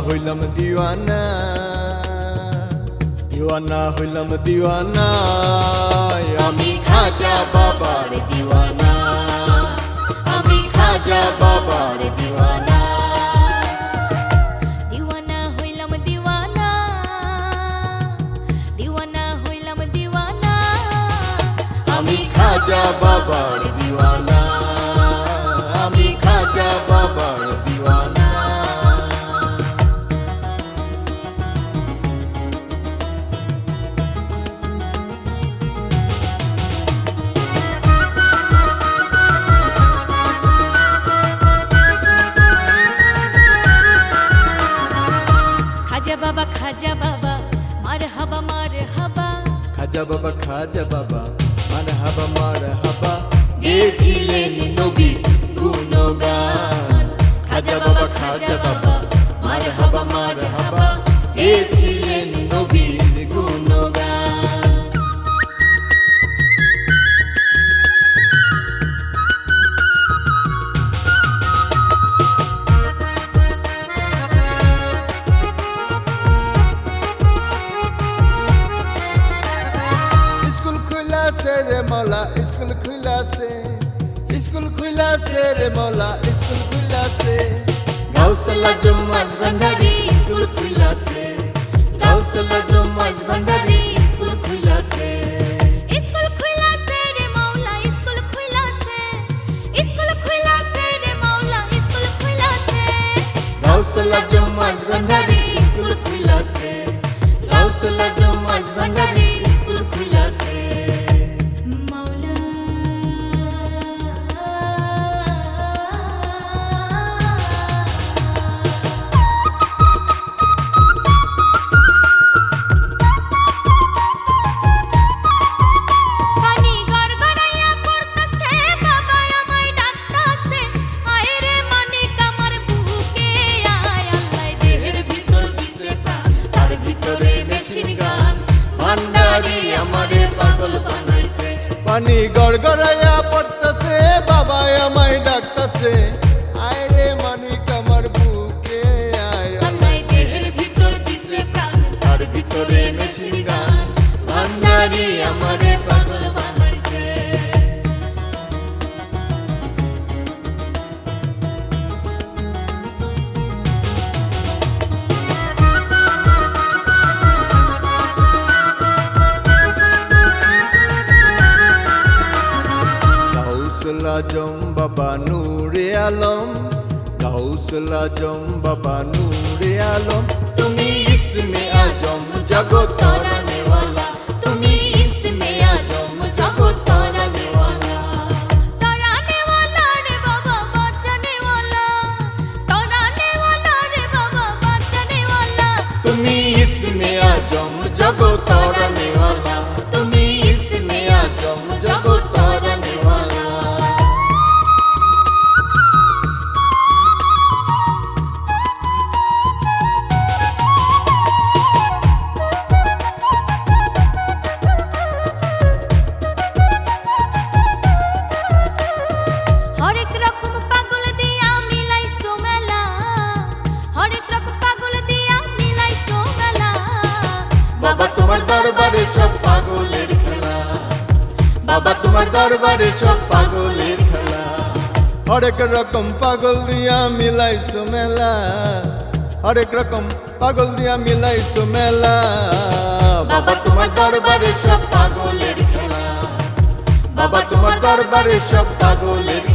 হইলাম দিওয়ানা, দিওয়ানা হইলাম দিওয়ানা, আমি খাজা বাবার দিওয়ানা, আমি খাজা বাবার দিওয়ানা। দিওয়ানা হইলাম দিওয়ানা, দিওয়ানা হইলাম দিওয়ানা, আমি খাজা বাবার দিওয়ানা, আমি খাজা বাবার দিওয়ানা। খাজা বাবা খাজা বাবা মারহাবা মারহাবা, খাজা বাবা খাজা বাবা মারহাবা মারহাবা, গেয়েছিলেন নবী গুণগান। খাজা বাবা খাজা বাবা মারহাবা মারহাবা, গেয়েছিলেন নবীর গুণগান। স্কুল খুইলাছে রে মৌলা, স্কুল খুইলাছে, স্কুল খুইলাছে রে মৌলা, স্কুল খুইলাছে। গাউসুল আজম মাঝ ভান্ডারি স্কুল খুইলাছে, গাউসুল আজম মাঝ ভান্ডারি স্কুল খুইলাছে। স্কুল খুইলাছে রে মাওলা, স্কুল খুইলাছে, স্কুল খুইলাছে রে মাওলা, স্কুল খুইলাছে। গাউসুল আজম মাঝ ভান্ডারি স্কুল খুইলাছে, গাউসুল আজম মাঝ ভান্ডারি স্কুল খুইলাছে। মাওলা পানি গড়গড়াইয়া পড়তাছে, বাবা আমায় ডাকতাছে, আয় রে মানিক আমার বুকে আয়। আল্লাহ দেহের ভিতর দিছে প্রাণ, তার ভিতরে মেশিন গান, ভান্ডারি আমারে পাগল বানাইছে। পানি গড়গড়াইয়া পড়তাছে, বাবা আমায় ডাকতাছে, আয় রে মানিক আমার বুকে আয়। আল্লাহ দেহের ভিতর দিছে প্রাণ, তার ভিতরে মেশিন গান, ভান্ডারি আমারে পাগল বানাইছে। গাউসুল আজম বাবা নূরে আলম, গাউসুল আজম বাবা নূরে আলম, তুমি ইসমে আজম জগৎ তরানে ওয়ালা, তুমি ইসমে আজম জগৎ তরানে ওয়ালা। তরানে ওয়ালা রে বাবা বাঁচানে ওয়ালা, তরানে ওয়ালা রে বাবা বাঁচানে ওয়ালা। তুমি ইসমে আজম জগৎ তরানে ওয়ালা, তুমি ইসমে আজম জগৎ তরানে ওয়ালা। হরেক রকম পাগল দিয়া মিলাইছো মেলা, হরেক রকম পাগল দিয়া মিলাইছো মেলা। বাবা তোমার দরবারে সব পাগলের খেলা, বাবা তোমার দরবারে সব পাগলের খেলা। হরেক রকম পাগল দিয়া মিলাইছো মেলা, হরেক রকম পাগল দিয়া মিলাইছো মেলা। বাবা তোমার দরবারে সব পাগলের খেলা, বাবা তোমার দরবারে সব পাগলের